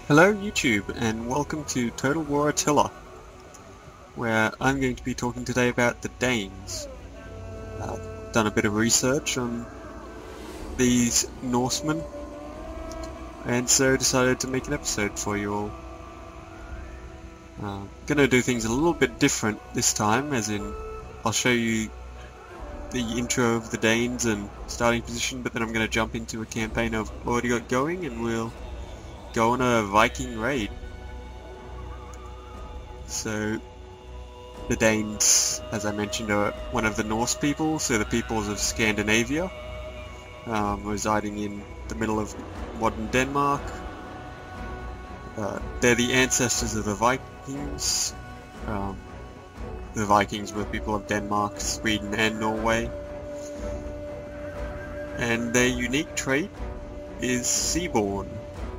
Hello YouTube and welcome to Total War Attila, where I'm going to be talking today about the Danes. I've done a bit of research on these Norsemen and so decided to make an episode for you all. Gonna do things a little bit different this time, as in I'll show you the intro of the Danes and starting position, but then I'm going to jump into a campaign I've already got going and we'll go on a Viking raid. So the Danes, as I mentioned, are one of the Norse people, so the peoples of Scandinavia, residing in the middle of modern Denmark. They're the ancestors of the Vikings. The Vikings were people of Denmark, Sweden and Norway. And their unique trait is Seaborn.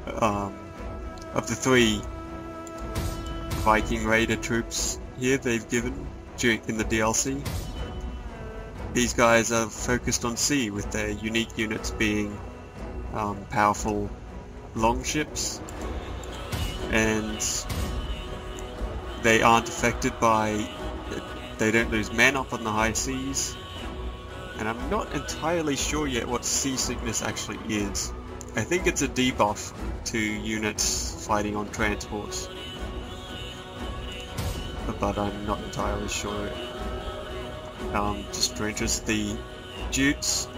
Of the three Viking raider troops here they've given in the DLC, these guys are focused on sea, with their unique units being powerful longships, and they aren't affected by, they don't lose men up on the high seas, and I'm not entirely sure yet what seasickness actually is. I think it's a debuff to units fighting on transports, but I'm not entirely sure. Just for interest, the Jutes,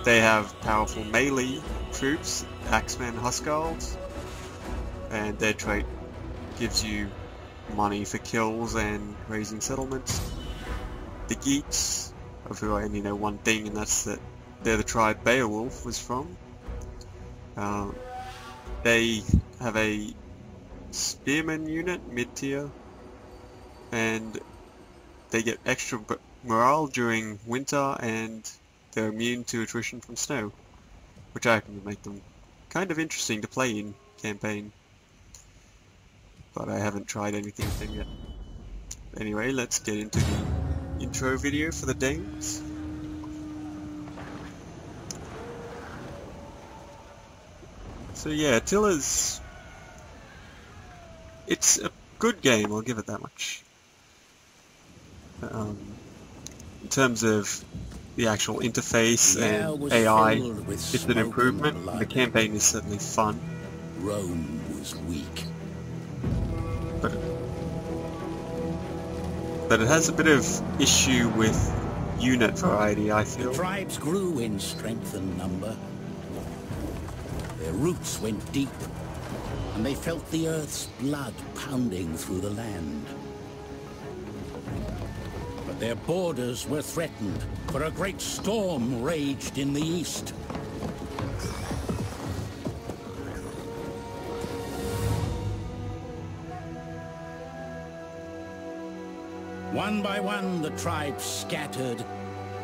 they have powerful melee troops, Axemen Huskarls, and their trait gives you money for kills and raising settlements. The Geats, of who I only know one thing, and that's that they're the tribe Beowulf was from. They have a spearman unit, mid-tier, and they get extra morale during winter, and they're immune to attrition from snow, which I reckon would make them kind of interesting to play in campaign, but I haven't tried anything with them yet. Anyway, let's get into the intro video for the Danes. So yeah, Attila's, it's a good game, I'll give it that much. In terms of the actual interface and AI, it's an improvement. The campaign is certainly fun. Rome was weak. But it has a bit of issue with unit variety, I feel. The tribes grew in strength and number. Their roots went deep, and they felt the earth's blood pounding through the land. But their borders were threatened, for a great storm raged in the east. One by one, the tribes scattered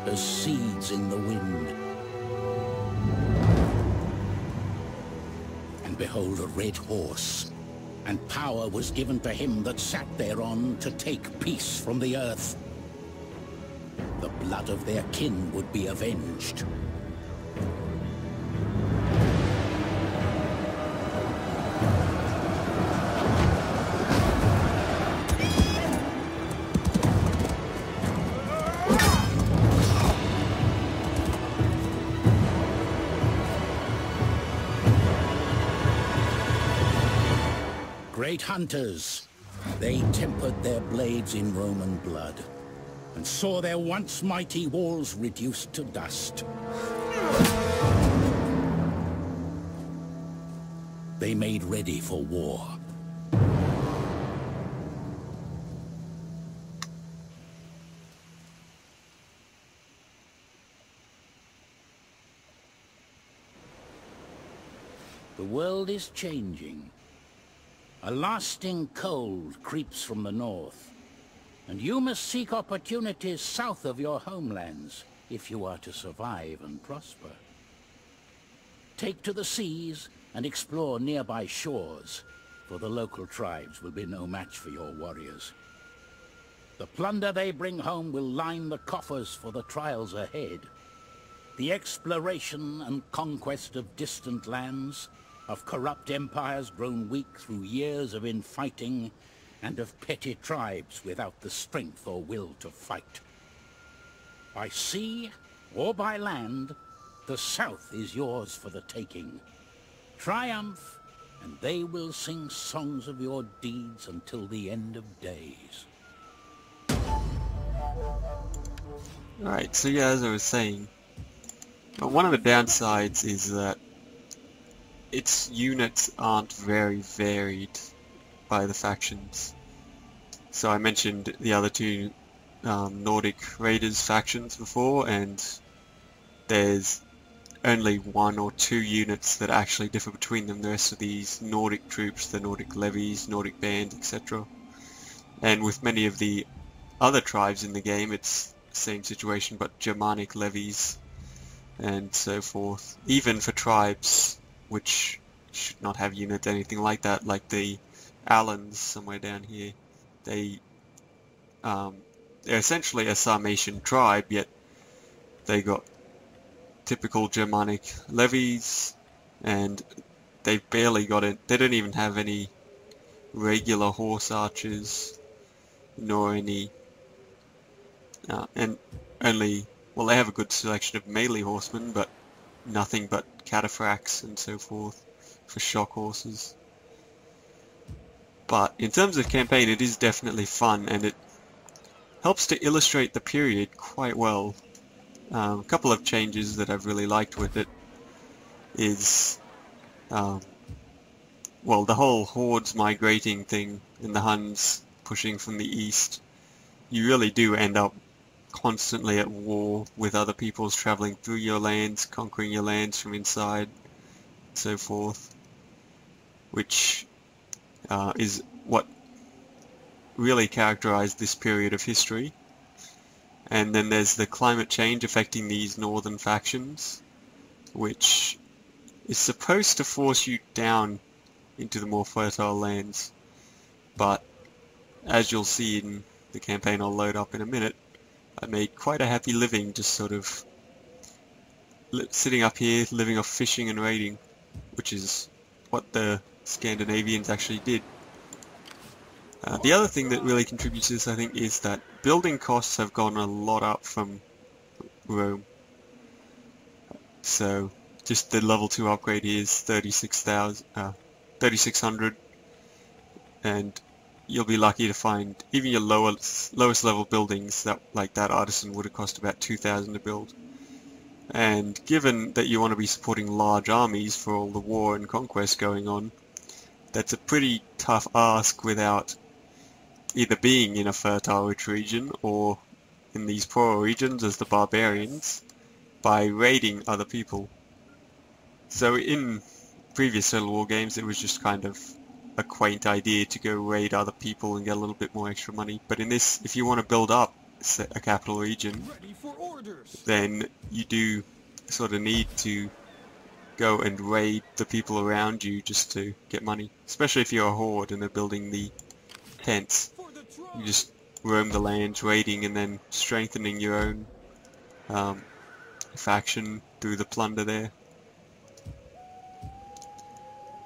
as seeds in the wind. Behold, a red horse, and power was given to him that sat thereon to take peace from the earth. The blood of their kin would be avenged. Great hunters, they tempered their blades in Roman blood, and saw their once mighty walls reduced to dust. They made ready for war. The world is changing. A lasting cold creeps from the north, and you must seek opportunities south of your homelands if you are to survive and prosper. Take to the seas and explore nearby shores, for the local tribes will be no match for your warriors. The plunder they bring home will line the coffers for the trials ahead. The exploration and conquest of distant lands of corrupt empires grown weak through years of infighting, and of petty tribes without the strength or will to fight. By sea or by land, the South is yours for the taking. Triumph, and they will sing songs of your deeds until the end of days. Right, so yeah, as I was saying, one of the downsides is that its units aren't very varied by the factions. So I mentioned the other two Nordic Raiders factions before, and there's only 1 or 2 units that actually differ between them. The rest of these Nordic troops, the Nordic levies, Nordic bands, etc. And with many of the other tribes in the game, it's the same situation, but Germanic levies and so forth. Even for tribes which should not have units, anything like that, like the Alans somewhere down here, they're essentially a Sarmatian tribe, yet they got typical Germanic levies, and they've barely got it. They don't even have any regular horse archers, nor any, and only, well, they have a good selection of melee horsemen, but nothing but cataphracts and so forth for shock horses. But in terms of campaign, it is definitely fun, and it helps to illustrate the period quite well. A couple of changes that I've really liked with it is, well, the whole hordes migrating thing and the Huns pushing from the east. You really do end up constantly at war with other peoples traveling through your lands, conquering your lands from inside, and so forth, which is what really characterized this period of history. And then there's the climate change affecting these northern factions, which is supposed to force you down into the more fertile lands. But as you'll see in the campaign I'll load up in a minute, I made quite a happy living just sort of sitting up here, living off fishing and raiding, which is what the Scandinavians actually did. The other thing that really contributes to this, I think, is that building costs have gone a lot up from Rome. So just the level 2 upgrade is 3600, and you'll be lucky to find even your lowest level buildings that, like that artisan, would have cost about 2,000 to build. And given that you want to be supporting large armies for all the war and conquest going on, that's a pretty tough ask without either being in a fertile rich region or in these poorer regions as the barbarians by raiding other people. So in previous Total War games it was just kind of a quaint idea to go raid other people and get a little bit more extra money, but in this, if you want to build up a capital region, then you do sort of need to go and raid the people around you just to get money, especially if you're a horde and they're building the tents. You just roam the lands raiding and then strengthening your own faction through the plunder there.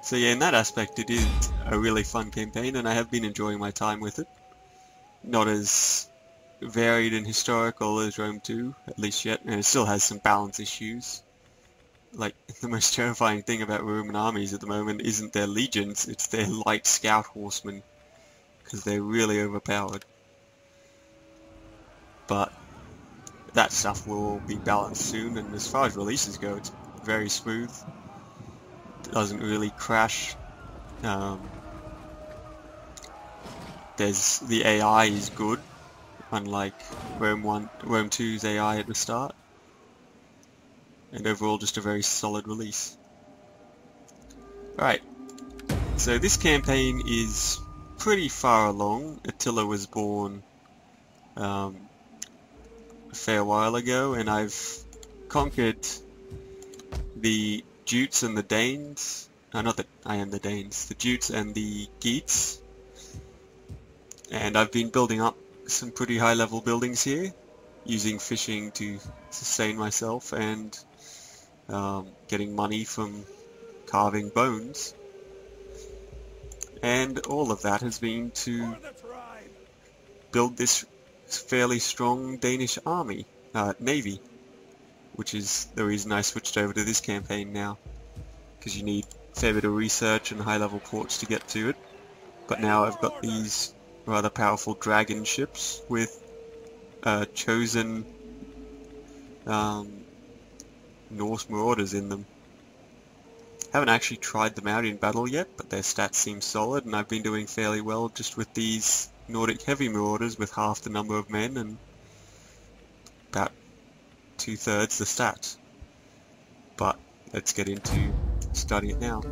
So yeah, in that aspect it is a really fun campaign, and I have been enjoying my time with it. Not as varied and historical as Rome 2, at least yet, and it still has some balance issues. Like, the most terrifying thing about Roman armies at the moment isn't their legions, it's their light scout horsemen, because they're really overpowered. But that stuff will all be balanced soon, and as far as releases go, it's very smooth. It doesn't really crash. The AI is good, unlike Rome 2's AI at the start. And overall just a very solid release. Right, so this campaign is pretty far along. Attila was born a fair while ago, and I've conquered the Jutes and the Danes. Not that I am the Danes, the Jutes and the Geats. And I've been building up some pretty high level buildings here, using fishing to sustain myself and getting money from carving bones. And all of that has been to build this fairly strong Danish army, navy, which is the reason I switched over to this campaign now, because you need a fair bit of research and high-level ports to get to it. But now I've got these rather powerful dragon ships with chosen Norse marauders in them. Haven't actually tried them out in battle yet, but their stats seem solid, and I've been doing fairly well just with these Nordic heavy marauders with half the number of men and about 2/3 the stats. But let's get into studying it now.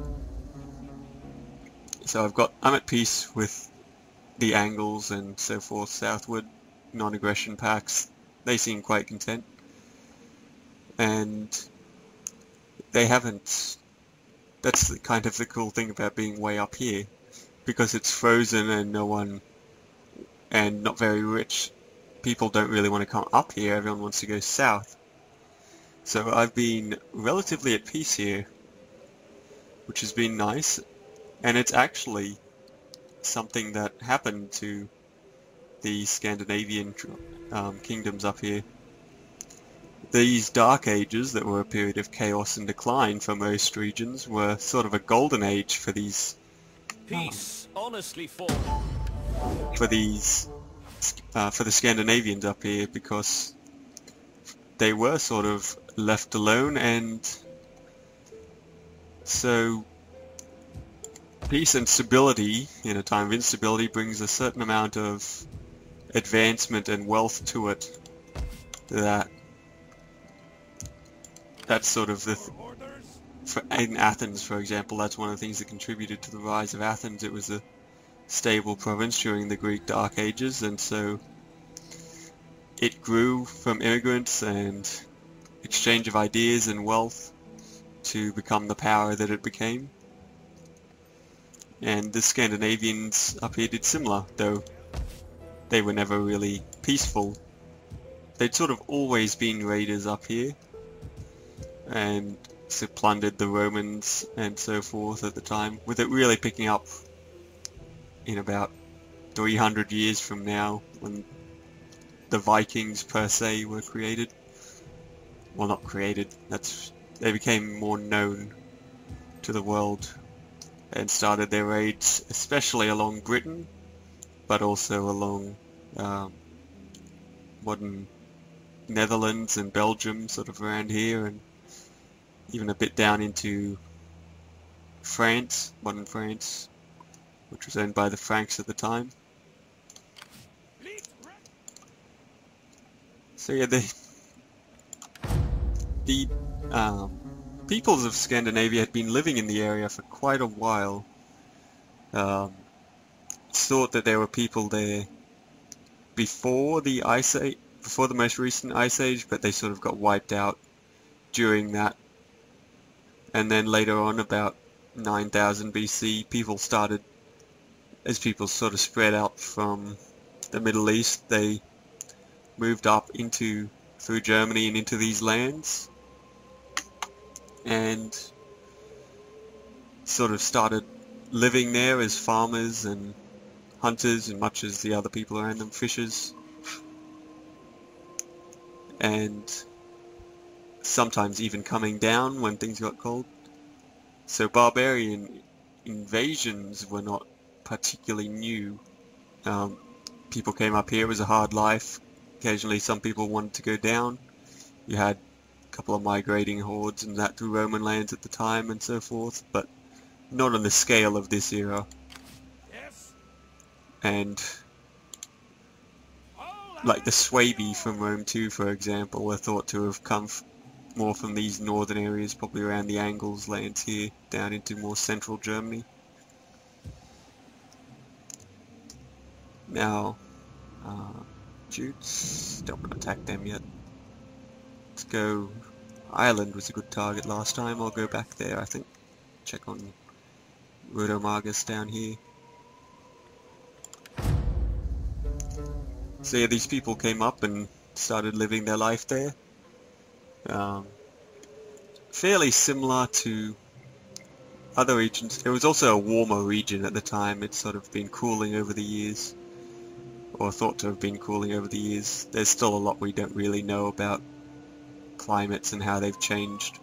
So I'm at peace with the Angles and so forth southward, non-aggression pacts. They seem quite content. And they haven't... That's kind of the cool thing about being way up here. Because it's frozen and and not very rich, people don't really want to come up here, everyone wants to go south. So I've been relatively at peace here, which has been nice. And it's actually something that happened to the Scandinavian kingdoms up here. These Dark Ages, that were a period of chaos and decline for most regions, were sort of a golden age for these Peace, honestly for the Scandinavians up here, because they were sort of left alone, and so peace and stability in a time of instability brings a certain amount of advancement and wealth to it. That's sort of in Athens, for example, that's one of the things that contributed to the rise of Athens. It was a stable province during the Greek Dark Ages, and so it grew from immigrants and exchange of ideas and wealth to become the power that it became. And the Scandinavians up here did similar, though they were never really peaceful. They'd sort of always been raiders up here, and so plundered the Romans and so forth at the time, with it really picking up in about 300 years from now, when the Vikings per se were created. Well, not created, they became more known to the world and started their raids, especially along Britain, but also along modern Netherlands and Belgium, sort of around here, and even a bit down into France, modern France, which was owned by the Franks at the time. So yeah, the peoples of Scandinavia had been living in the area for quite a while. It's thought that there were people there before the Ice Age, before the most recent Ice Age, but they sort of got wiped out during that. And then later on, about 9000 BC, as people sort of spread out from the Middle East, they moved up through Germany and into these lands, and sort of started living there as farmers and hunters, and much as the other people around them, fishers, and sometimes even coming down when things got cold. So barbarian invasions were not particularly new. People came up here, it was a hard life. Occasionally some people wanted to go down. You had a couple of migrating hordes and that through Roman lands at the time and so forth, but not on the scale of this era. And like the Suebi from Rome 2, for example, are thought to have come more from these northern areas, probably around the Angles lands here, down into more central Germany. Now, Jutes, don't want to attack them yet. Let's go. Ireland was a good target last time, I'll go back there, I think. Check on Rhodomagus down here. So yeah, these people came up and started living their life there. Fairly similar to other regions, it was also a warmer region at the time. It's sort of been cooling over the years, or thought to have been cooling over the years. There's still a lot we don't really know about climates and how they've changed,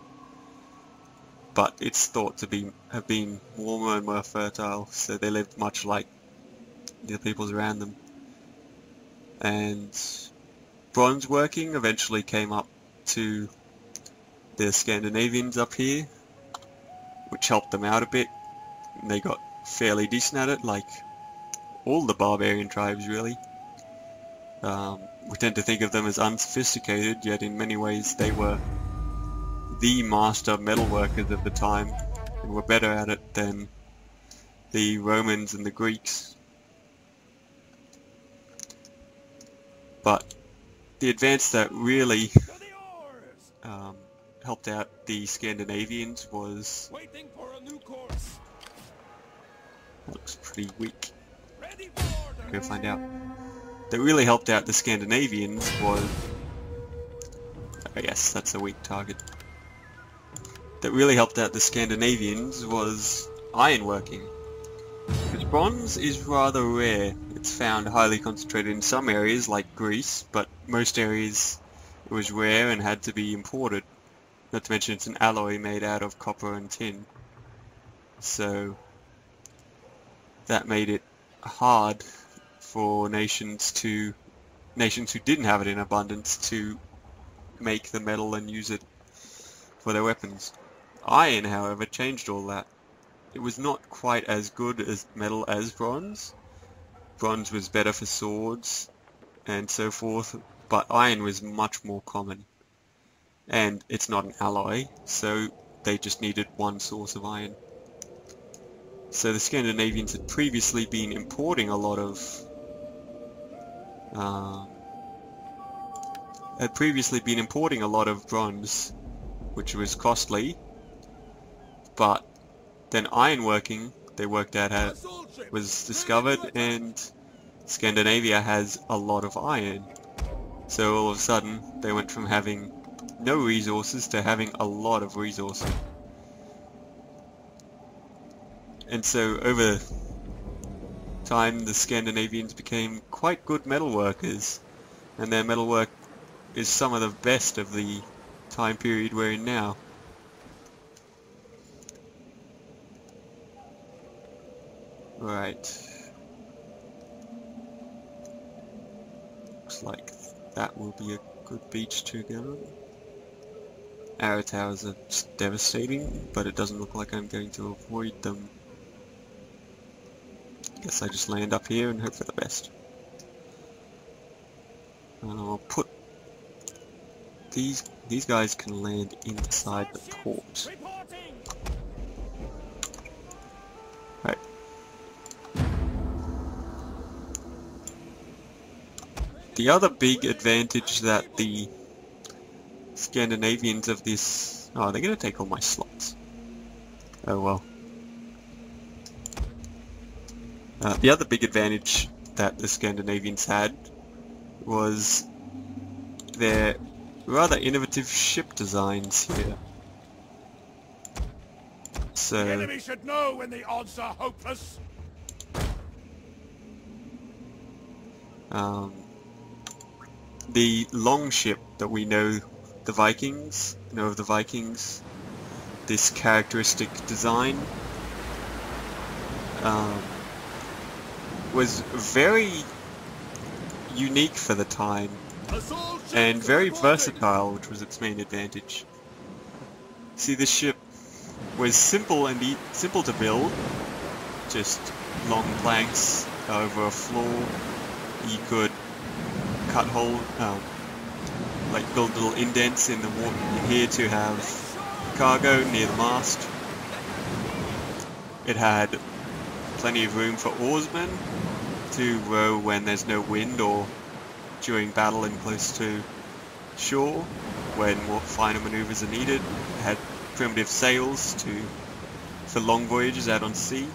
but it's thought to have been warmer and more fertile, so they lived much like the peoples around them. And bronze working eventually came up to the Scandinavians up here, which helped them out a bit. They got fairly decent at it, like all the barbarian tribes really. We tend to think of them as unsophisticated, yet in many ways they were the master metalworkers of the time, and were better at it than the Romans and the Greeks. But the advance that really helped out the Scandinavians was... Waiting for a new course. Looks pretty weak. Go find out. That really helped out the Scandinavians was... I guess that's a weak target. That really helped out the Scandinavians was ironworking. Because bronze is rather rare. It's found highly concentrated in some areas like Greece, but most areas it was rare and had to be imported. Not to mention it's an alloy made out of copper and tin. So that made it hard for nations who didn't have it in abundance to make the metal and use it for their weapons. Iron, however, changed all that. It was not quite as good as metal as bronze. Bronze was better for swords and so forth, but iron was much more common. And it's not an alloy, so they just needed one source of iron. So the Scandinavians had previously been importing a lot of bronze, which was costly, but then ironworking, they worked out how it was discovered, and Scandinavia has a lot of iron. So all of a sudden, they went from having no resources to having a lot of resources. And so over time, the Scandinavians became quite good metalworkers, and their metalwork is some of the best of the time period we're in now. Right. Looks like that will be a good beach to go on. Arrow towers are just devastating, but it doesn't look like I'm going to avoid them. Guess I just land up here and hope for the best. I'll put these guys can land inside the port. Right. The other big advantage that the Scandinavians of this... Oh, they're going to take all my slots. Oh well. The other big advantage that the Scandinavians had was their rather innovative ship designs here. So... The enemy should know when the odds are hopeless. The longship that we know the Vikings, this characteristic design, was very unique for the time and very versatile, which was its main advantage. See, this ship was simple to build, just long planks over a floor. You could cut hole, like build little indents in the water in here to have cargo near the mast. It had plenty of room for oarsmen to row when there's no wind or during battle and close to shore when more finer maneuvers are needed. It had primitive sails for long voyages out on sea,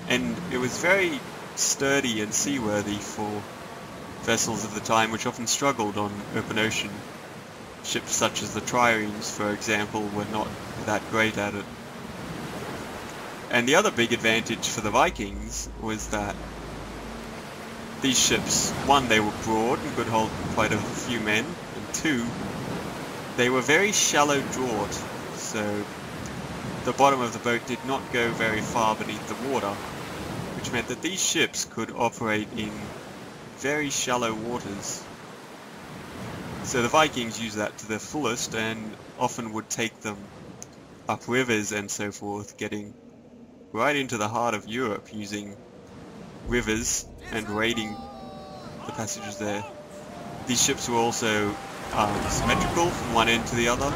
and it was very sturdy and seaworthy for vessels of the time which often struggled on open ocean. Ships such as the triremes, for example, were not that great at it. And the other big advantage for the Vikings was that these ships, one, they were broad and could hold quite a few men, and two, they were very shallow draught, so the bottom of the boat did not go very far beneath the water, which meant that these ships could operate in very shallow waters. So the Vikings used that to their fullest and often would take them up rivers and so forth, getting right into the heart of Europe using rivers and raiding the passages there. These ships were also symmetrical from one end to the other,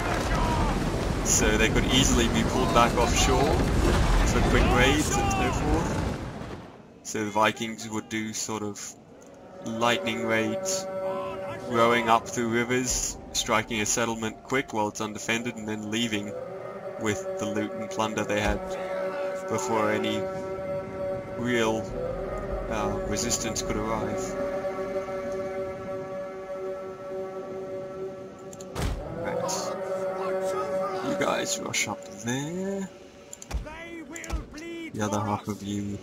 so they could easily be pulled back offshore for quick raids and so forth. So the Vikings would do sort of lightning raids, rowing up through rivers, striking a settlement quick while it's undefended, and then leaving with the loot and plunder they had before any real resistance could arrive. Right. You guys rush up there. The other half of you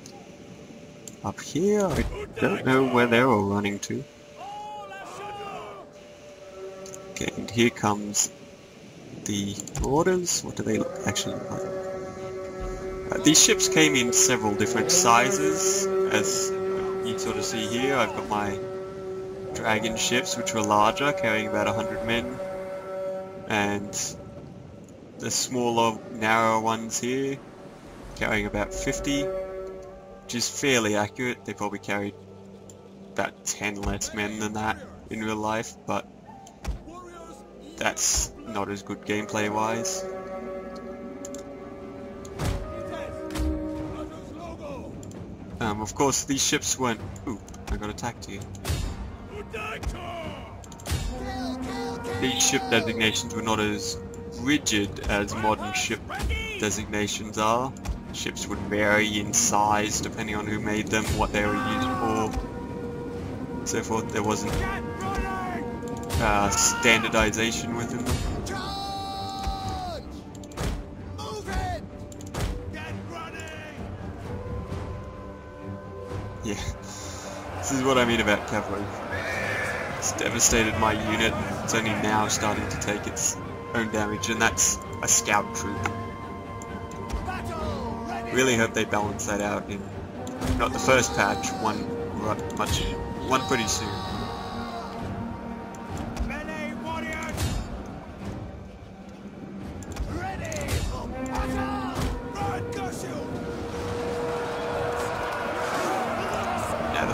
up here. I don't know where they're all running to. Okay, and here comes the orders. What do they actually look like? These ships came in several different sizes, as you sort of see here. I've got my dragon ships, which were larger, carrying about 100 men, and the smaller, narrower ones here, carrying about 50, which is fairly accurate. They probably carried about 10 less men than that in real life, but that's not as good gameplay-wise. Of course, these ships weren't... Ooh, I got attacked here. These ship designations were not as rigid as modern ship designations are. Ships would vary in size depending on who made them, what they were used for, so forth. There wasn't standardization within them. Yeah, this is what I mean about cavalry. It's devastated my unit, and it's only now starting to take its own damage, and that's a scout troop. Really hope they balance that out in not the first patch, one pretty soon.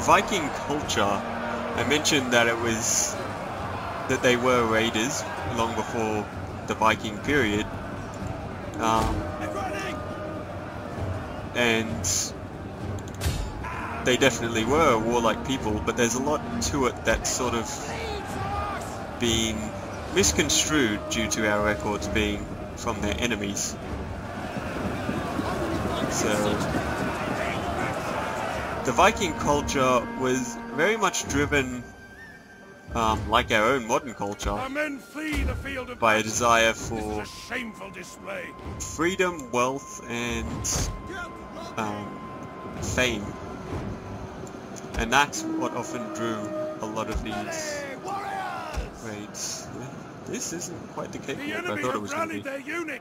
Viking culture, I mentioned that they were raiders long before the Viking period, and they definitely were a warlike people, but there's a lot to it that's sort of been misconstrued due to our records being from their enemies. So the Viking culture was very much driven, like our own modern culture, by a desire for freedom, wealth, and fame. And that's what often drew a lot of these raids. This isn't quite the cape I thought it was going to be.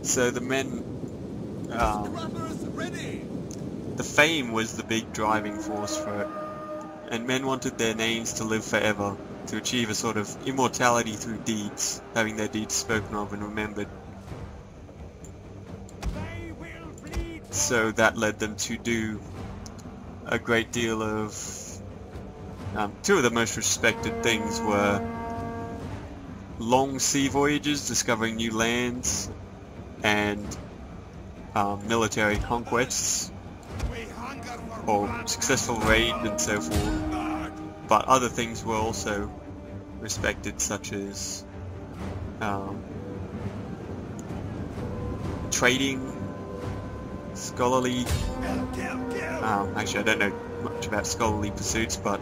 So the men... the fame was the big driving force for it, and men wanted their names to live forever, to achieve a sort of immortality through deeds, having their deeds spoken of and remembered. So that led them to do a great deal of... two of the most respected things were long sea voyages, discovering new lands, and military conquests, or successful raids and so forth. But other things were also respected, such as trading, scholarly... actually I don't know much about scholarly pursuits, but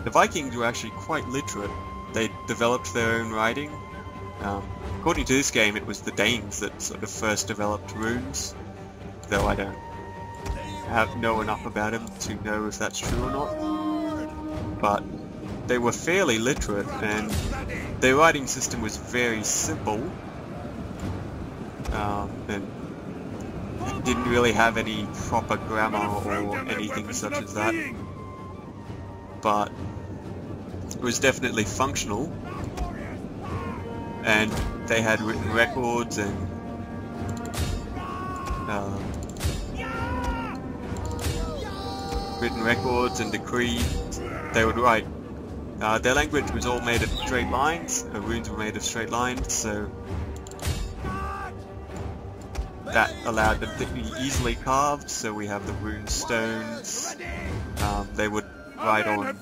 the Vikings were actually quite literate. They developed their own writing, According to this game, it was the Danes that sort of first developed runes, though I don't know enough about them to know if that's true or not. But they were fairly literate, and their writing system was very simple, and didn't really have any proper grammar or anything such as that. But it was definitely functional, and they had written records and decrees. They would write. Their language was all made of straight lines. Runes were made of straight lines, so that allowed them to be easily carved. So we have the rune stones. They would write on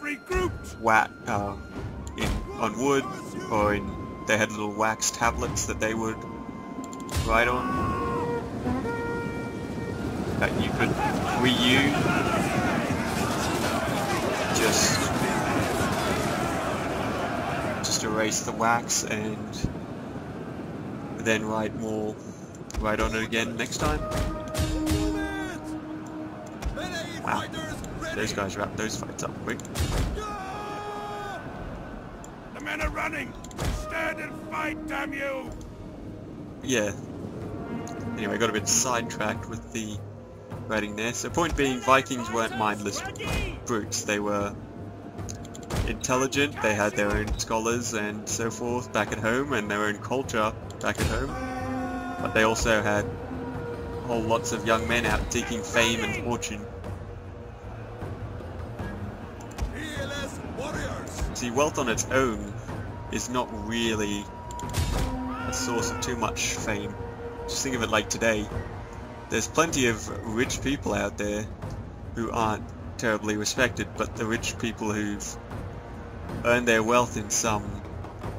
on wood, or they had little wax tablets that they would write on that you could reuse. Just erase the wax and then write on it again next time. Wow, those guys wrapped those fights up quick. The men are running! Stand and fight, damn you! Yeah. Anyway, got a bit sidetracked with the writing there. So point being, Vikings weren't mindless brutes. They were intelligent, they had their own scholars and so forth back at home, and their own culture back at home. But they also had whole lots of young men out seeking fame and fortune. See, wealth on its own is not really a source of too much fame. Just think of it like today. There's plenty of rich people out there who aren't terribly respected, but the rich people who've earned their wealth in some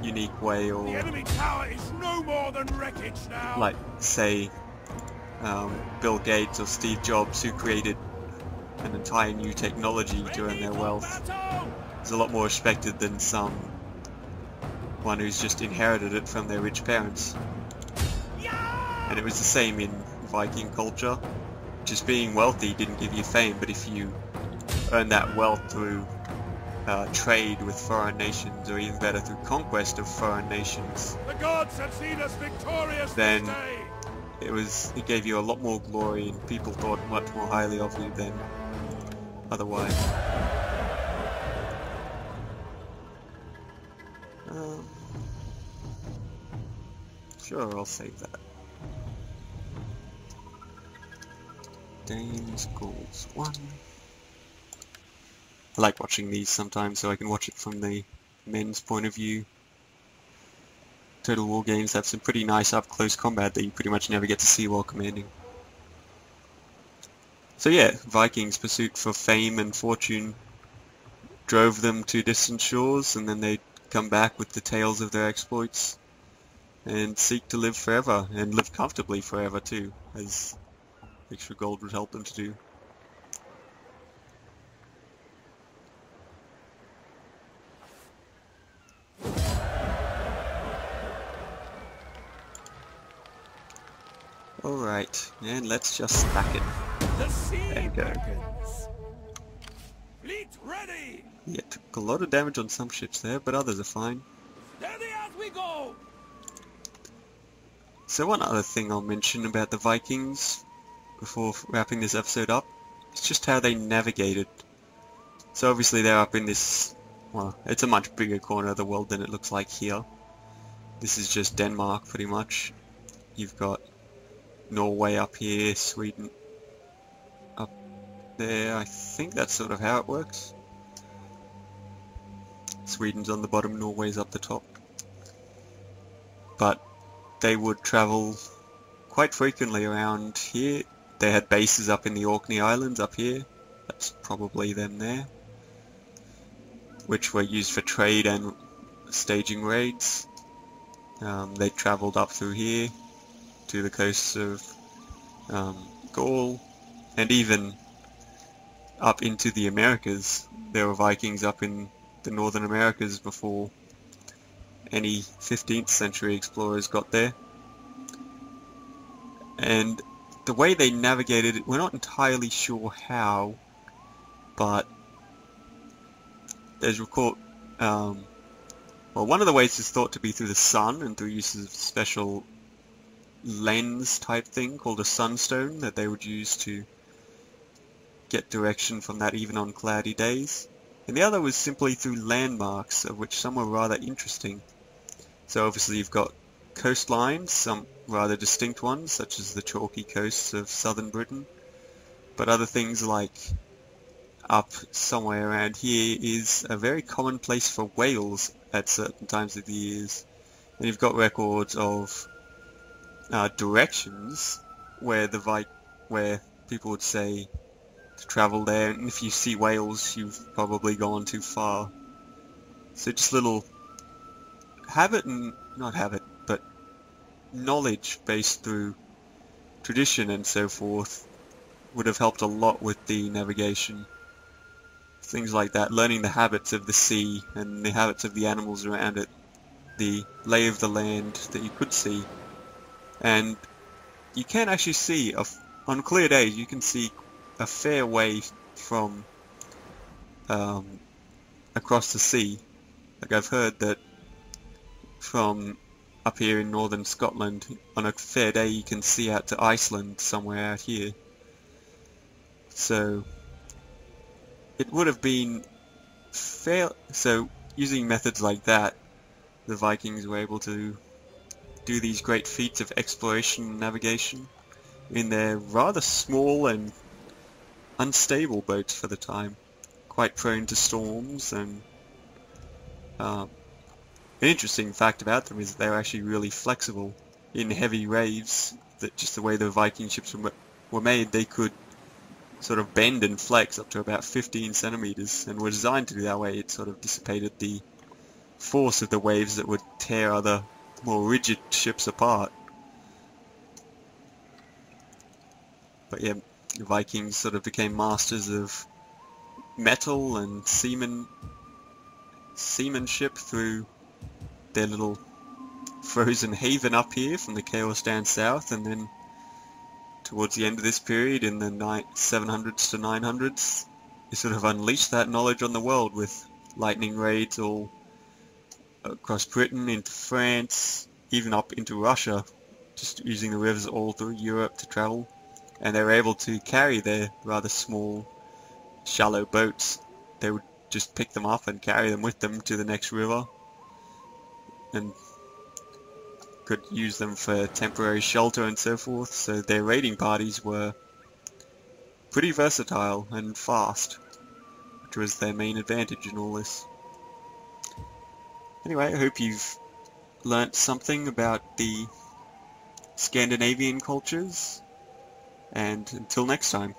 unique way, or the enemy tower is no more than wreckage now. Like, say, Bill Gates or Steve Jobs, who created an entire new technology to earn their wealth, is a lot more respected than one who's just inherited it from their rich parents. And it was the same in Viking culture. Just being wealthy didn't give you fame, but if you earn that wealth through trade with foreign nations, or even better, through conquest of foreign nations, the gods have seen us victorious then this day. it gave you a lot more glory, and people thought much more highly of you than otherwise. Sure, I'll save that. Danes Gauls 1. I like watching these sometimes, so I can watch it from the men's point of view. Total War games have some pretty nice up-close combat that you pretty much never get to see while commanding. So yeah, Vikings' pursuit for fame and fortune drove them to distant shores, and then they'd come back with the tales of their exploits and seek to live forever, and live comfortably forever too, as extra gold would help them to do. Alright, and let's just stack it. The sea There you go. beckons. Fleet ready! Yeah, took a lot of damage on some ships there, but others are fine. Steady as we go! So one other thing I'll mention about the Vikings before wrapping this episode up is just how they navigated. So obviously they're up in this, well, it's a much bigger corner of the world than it looks like here. This is just Denmark pretty much. You've got Norway up here, Sweden up there. I think that's sort of how it works. Sweden's on the bottom, Norway's up the top. But they would travel quite frequently around here. They had bases up in the Orkney Islands up here. That's probably them there. Which were used for trade and staging raids. They travelled up through here to the coasts of Gaul, and even up into the Americas. There were Vikings up in the Northern Americas before, any 15th century explorers got there. And the way they navigated it, we're not entirely sure how, but there's well, one of the ways is thought to be through the sun and through use of special lens type thing called a sunstone that they would use to get direction from that even on cloudy days. And the other was simply through landmarks, of which some were rather interesting. So obviously you've got coastlines, some rather distinct ones, such as the chalky coasts of southern Britain. But other things like up somewhere around here is a very common place for whales at certain times of the years. And you've got records of directions where where people would say to travel there, and if you see whales, you've probably gone too far. So just little but knowledge based through tradition and so forth would have helped a lot with the navigation. Things like that, learning the habits of the sea and the habits of the animals around it, the lay of the land that you could see. And you can actually see, on clear days, you can see a fair way from across the sea. Like I've heard that from up here in northern Scotland, on a fair day you can see out to Iceland somewhere out here. So it would have been fair. So using methods like that, the Vikings were able to do these great feats of exploration and navigation in their rather small and unstable boats for the time, quite prone to storms. And an interesting fact about them is that they were actually really flexible in heavy waves. That just the way the Viking ships were made, they could sort of bend and flex up to about 15 centimeters, and were designed to do that way. It sort of dissipated the force of the waves that would tear other more rigid ships apart. But yeah, the Vikings sort of became masters of metal and seamanship through their little frozen haven up here from the Chaos down south, and then towards the end of this period in the 700s to 900s, they sort of unleashed that knowledge on the world with lightning raids all across Britain, into France, even up into Russia, just using the rivers all through Europe to travel. And they were able to carry their rather small, shallow boats. They would just pick them up and carry them with them to the next river, and could use them for temporary shelter and so forth. So their raiding parties were pretty versatile and fast, which was their main advantage in all this. Anyway, I hope you've learnt something about the Scandinavian cultures, and until next time.